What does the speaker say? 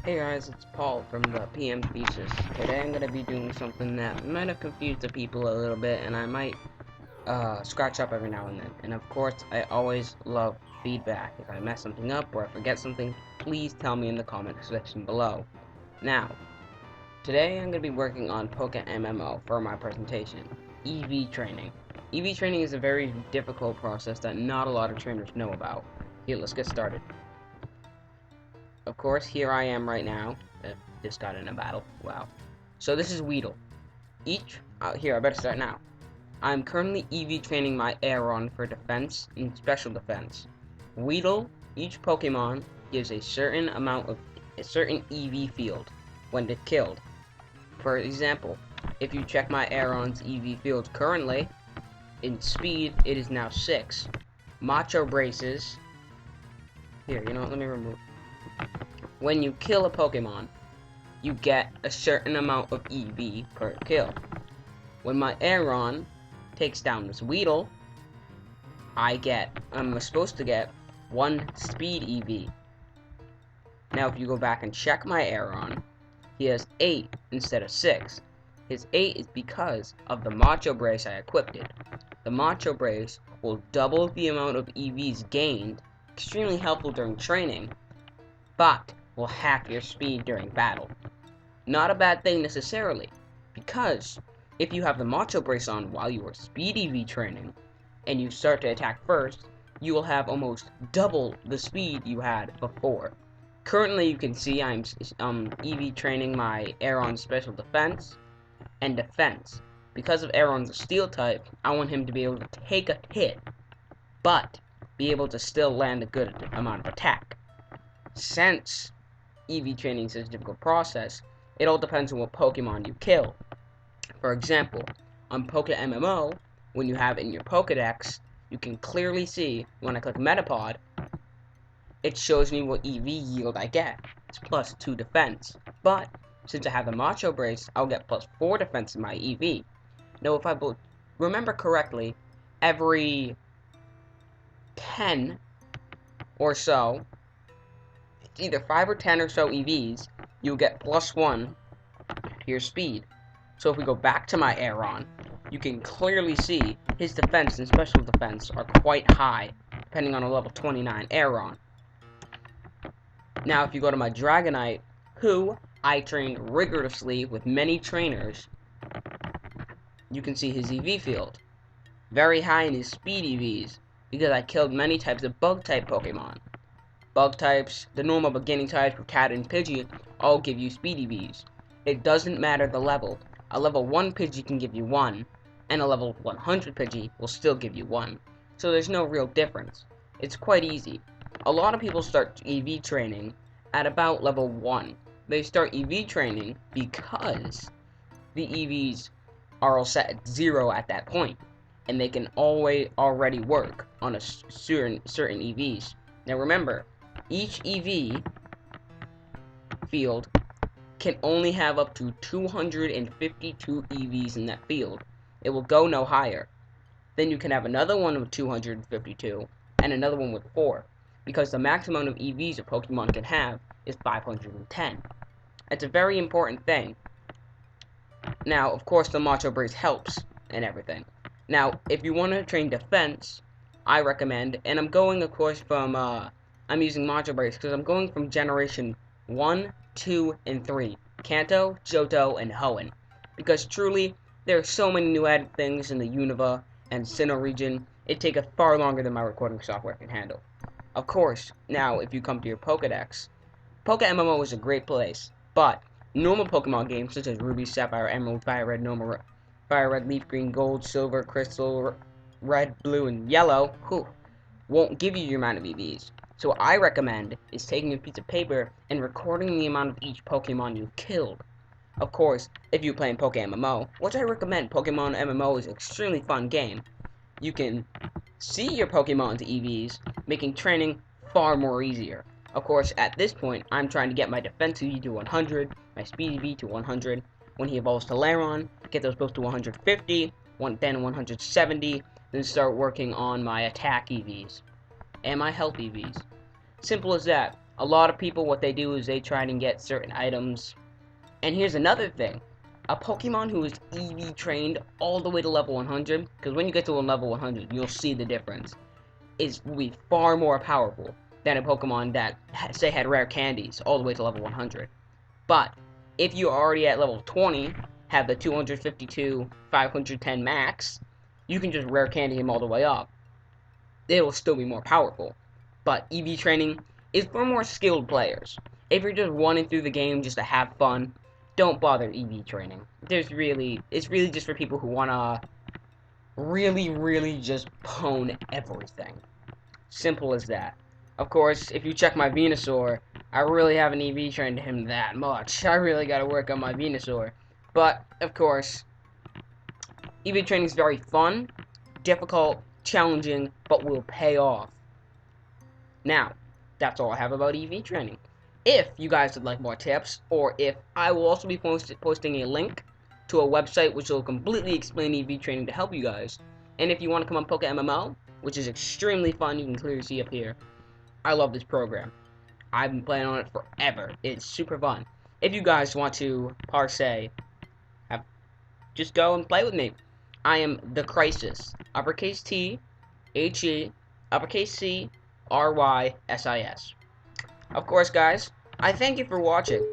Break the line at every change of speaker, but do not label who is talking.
Hey guys, it's Paul from the PM Thesis. Today I'm going to be doing something that might have confused the people a little bit, and I might scratch up every now and then. And of course, I always love feedback. If I mess something up or I forget something, please tell me in the comment section below. Now, today I'm going to be working on PokeMMO for my presentation, EV training. EV training is a very difficult process that not a lot of trainers know about. Here, let's get started. Of course, here I am right now. Just got in a battle. Wow. So this is Weedle. Here, I better start now. I'm currently EV training my Aeron for defense and special defense. Weedle, each Pokemon gives a certain EV field when they're killed. For example, if you check my Aeron's EV field currently, in speed, it is now 6. Macho Braces. Here, you know what, let me remove. When you kill a Pokemon, you get a certain amount of EV per kill. When my Aeron takes down this Weedle, I'm supposed to get 1 speed EV. Now if you go back and check my Aeron, he has 8 instead of 6. His 8 is because of the Macho Brace I equipped it. The Macho Brace will double the amount of EVs gained, extremely helpful during training, but will half your speed during battle. Not a bad thing necessarily, because if you have the Macho Brace on while you are speed EV training, and you start to attack first, you will have almost double the speed you had before. Currently you can see I'm EV training my Aeron special defense and defense. Because of Aeron's a steel type, I want him to be able to take a hit, but be able to still land a good amount of attack. Since EV training is such a difficult process, it all depends on what Pokemon you kill. For example, on PokeMMO, when you have it in your Pokedex, you can clearly see when I click Metapod, it shows me what EV yield I get. It's plus 2 defense. But since I have the Macho Brace, I'll get plus 4 defense in my EV. Now, if I remember correctly, every 10 or so, it's either 5 or 10 or so EVs, you'll get plus 1 to your speed. So if we go back to my Aeron, you can clearly see his defense and special defense are quite high, depending on a level 29 Aeron. Now if you go to my Dragonite, who I trained rigorously with many trainers, you can see his EV field. Very high in his speed EVs, because I killed many types of bug-type Pokemon. Bug types, the normal beginning types, Rattata and Pidgey, all give you speed EVs. It doesn't matter the level. A level 1 Pidgey can give you 1, and a level 100 Pidgey will still give you 1. So there's no real difference. It's quite easy. A lot of people start EV training at about level 1. They start EV training because the EVs are all set at 0 at that point, and they can already work on a certain EVs. Now remember, each EV field can only have up to 252 EVs in that field. It will go no higher. Then you can have another one with 252 and another one with 4, because the maximum of EVs a Pokemon can have is 510. It's a very important thing. Now, of course, the Macho Brace helps and everything. Now, if you want to train defense, I recommend, and I'm going, of course, from, I'm using Macho Brace because I'm going from Generation 1, 2, and 3. Kanto, Johto, and Hoenn. Because truly, there are so many new added things in the Unova and Sinnoh region, it'd take us far longer than my recording software can handle. Of course, now, if you come to your Pokedex, PokeMMO is a great place, but normal Pokemon games such as Ruby, Sapphire, Emerald, Fire Red, Fire Red, Leaf Green, Gold, Silver, Crystal, Red, Blue, and Yellow, won't give you your amount of EVs. So what I recommend is taking a piece of paper and recording the amount of each Pokemon you've killed. Of course, if you're playing PokeMMO, which I recommend, Pokemon MMO is an extremely fun game, you can see your Pokemon's EVs, making training far more easier. Of course, at this point, I'm trying to get my defense EV to 100, my speed EV to 100. When he evolves to Lairon, get those both to 150, then 170, then start working on my attack EVs and my health EVs. Simple as that. A lot of people, what they do is they try and get certain items. And here's another thing. A Pokemon who is EV trained all the way to level 100, because when you get to a level 100, you'll see the difference, will be far more powerful than a Pokemon that, say, had rare candies all the way to level 100. But if you're already at level 20, have the 252, 510 max, you can just rare candy him all the way up. It'll still be more powerful. But EV training is for more skilled players. If you're just running through the game just to have fun, don't bother EV training. It's really just for people who wanna really just pwn everything. Simple as that. Of course, if you check my Venusaur, I really haven't EV trained him that much. I really gotta work on my Venusaur. But, of course, EV training is very fun, difficult, challenging, but will pay off. Now, that's all I have about EV training. If you guys would like more tips, or if I will also be posting a link to a website which will completely explain EV training to help you guys. And if you want to come on PokeMMO, which is extremely fun, you can clearly see up here. I love this program. I've been playing on it forever. It's super fun. If you guys want to, per se, just go and play with me. I am The Crisis. Uppercase T, H-E, uppercase C, R-Y-S-I-S. Of course, guys, I thank you for watching.